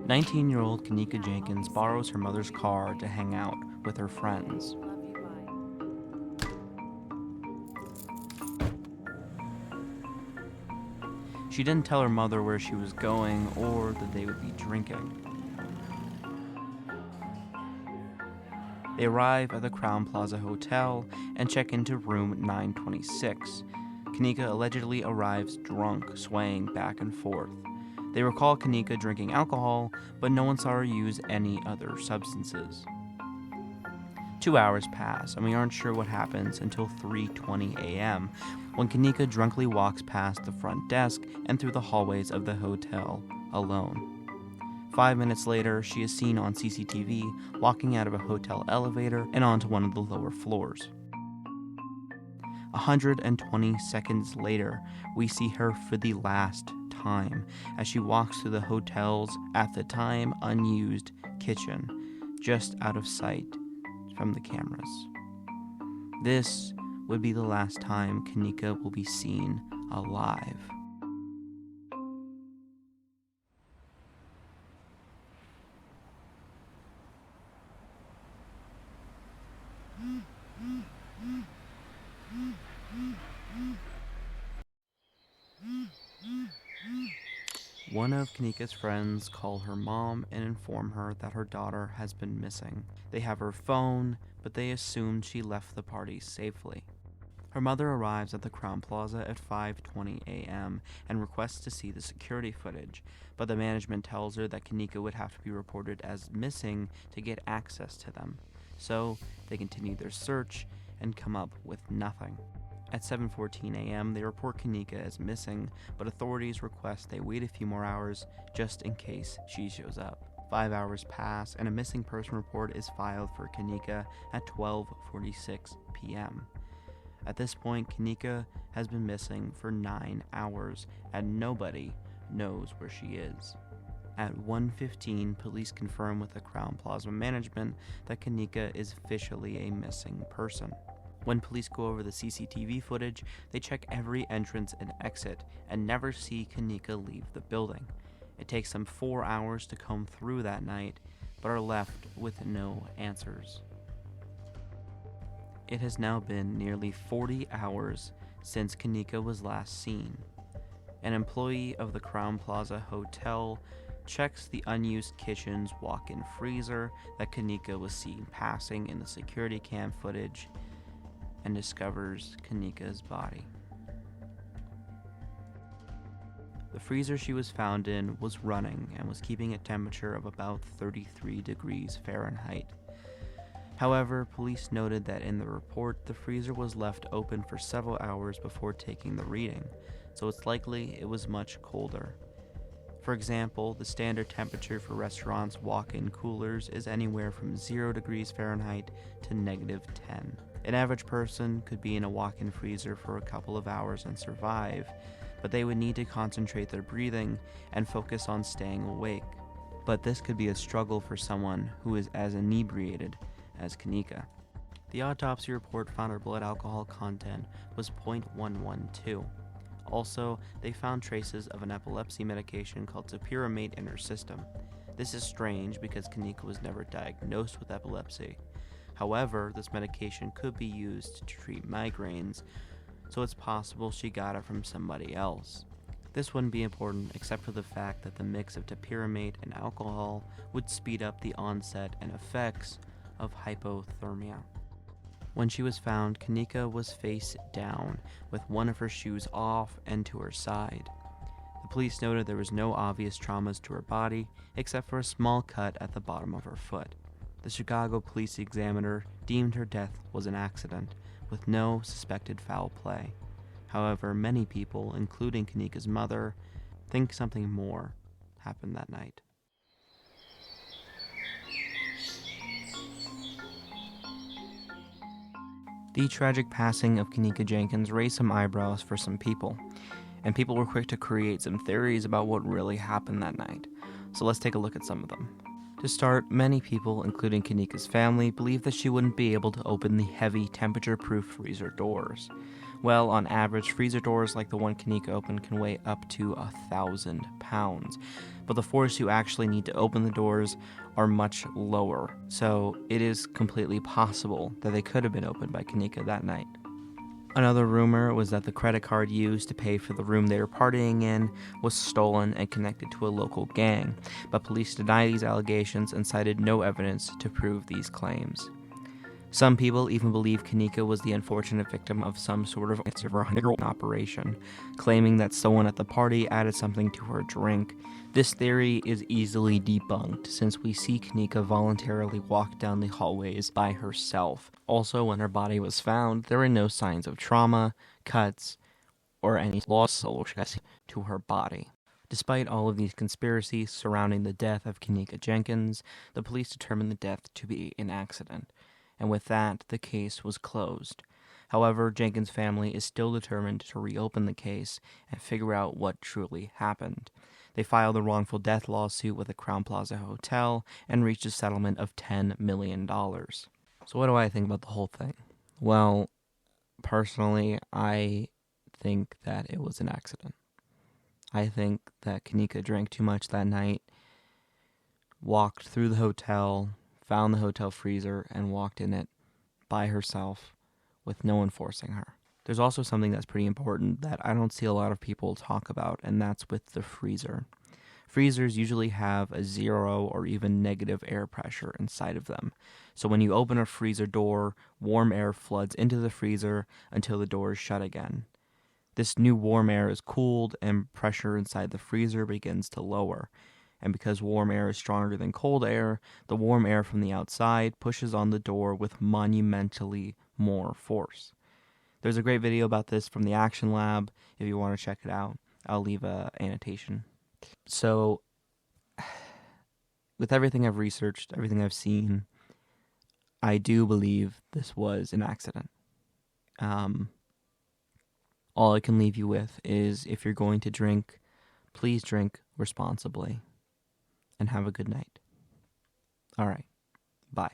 19-year-old Kanika Jenkins borrows her mother's car to hang out with her friends. She didn't tell her mother where she was going or that they would be drinking. They arrive at the Crowne Plaza Hotel and check into room 926. Kanika allegedly arrives drunk, swaying back and forth. They recall Kanika drinking alcohol, but no one saw her use any other substances. 2 hours pass, and we aren't sure what happens until 3:20 a.m., when Kanika drunkenly walks past the front desk and through the hallways of the hotel alone. 5 minutes later, she is seen on CCTV walking out of a hotel elevator and onto one of the lower floors. 120 seconds later, we see her for the last time as she walks through the hotel's, at the time, unused kitchen, just out of sight from the cameras. This would be the last time Kanika will be seen alive. One of Kanika's friends call her mom and inform her that her daughter has been missing. They have her phone, but they assumed she left the party safely. Her mother arrives at the Crowne Plaza at 5:20 a.m. and requests to see the security footage, but the management tells her that Kanika would have to be reported as missing to get access to them. So they continue their search and come up with nothing. At 7:14 a.m., they report Kanika as missing, but authorities request they wait a few more hours just in case she shows up. 5 hours pass, and a missing person report is filed for Kanika at 12:46 p.m. At this point, Kanika has been missing for 9 hours, and nobody knows where she is. At 1:15, police confirm with the Crowne Plaza management that Kanika is officially a missing person. When police go over the CCTV footage, they check every entrance and exit and never see Kanika leave the building. It takes them 4 hours to comb through that night, but are left with no answers. It has now been nearly 40 hours since Kanika was last seen. An employee of the Crowne Plaza Hotel checks the unused kitchen's walk-in freezer that Kanika was seen passing in the security cam footage and discovers Kanika's body. The freezer she was found in was running and was keeping a temperature of about 33 degrees Fahrenheit. However, police noted that in the report, the freezer was left open for several hours before taking the reading, so it's likely it was much colder. For example, the standard temperature for restaurants' walk-in coolers is anywhere from 0 degrees Fahrenheit to -10. An average person could be in a walk-in freezer for a couple of hours and survive, but they would need to concentrate their breathing and focus on staying awake. But this could be a struggle for someone who is as inebriated as Kanika. The autopsy report found her blood alcohol content was 0.112. Also, they found traces of an epilepsy medication called topiramate in her system. This is strange because Kanika was never diagnosed with epilepsy. However, this medication could be used to treat migraines, so it's possible she got it from somebody else. This wouldn't be important except for the fact that the mix of topiramate and alcohol would speed up the onset and effects of hypothermia. When she was found, Kanika was face down, with one of her shoes off and to her side. The police noted there was no obvious traumas to her body, except for a small cut at the bottom of her foot. The Chicago Police Examiner deemed her death was an accident, with no suspected foul play. However, many people, including Kanika's mother, think something more happened that night. The tragic passing of Kanika Jenkins raised some eyebrows for some people, and people were quick to create some theories about what really happened that night. So let's take a look at some of them. To start, many people, including Kanika's family, believe that she wouldn't be able to open the heavy temperature-proof freezer doors. Well, on average, freezer doors like the one Kanika opened can weigh up to 1,000 pounds. But the force you actually need to open the doors are much lower, so it is completely possible that they could have been opened by Kanika that night. Another rumor was that the credit card used to pay for the room they were partying in was stolen and connected to a local gang, but police deny these allegations and cited no evidence to prove these claims. Some people even believe Kanika was the unfortunate victim of some sort of operation, claiming that someone at the party added something to her drink. This theory is easily debunked since we see Kanika voluntarily walk down the hallways by herself. Also, when her body was found, there were no signs of trauma, cuts, or any loss to her body. Despite all of these conspiracies surrounding the death of Kanika Jenkins, the police determined the death to be an accident. And with that, the case was closed. However, Jenkins' family is still determined to reopen the case and figure out what truly happened. They filed a wrongful death lawsuit with the Crown Plaza Hotel and reached a settlement of $10 million. So what do I think about the whole thing? Well, personally, I think that it was an accident. I think that Kanika drank too much that night, walked through the hotel, found the hotel freezer, and walked in it by herself with no one forcing her. There's also something that's pretty important that I don't see a lot of people talk about, and that's with the freezer. Freezers usually have a 0 or even negative air pressure inside of them. So when you open a freezer door, warm air floods into the freezer until the door is shut again. This new warm air is cooled and pressure inside the freezer begins to lower. And because warm air is stronger than cold air, the warm air from the outside pushes on the door with monumentally more force. There's a great video about this from the Action Lab. If you want to check it out, I'll leave an annotation. So, with everything I've researched, everything I've seen, I do believe this was an accident. All I can leave you with is, if you're going to drink, please drink responsibly. And have a good night. All right. Bye.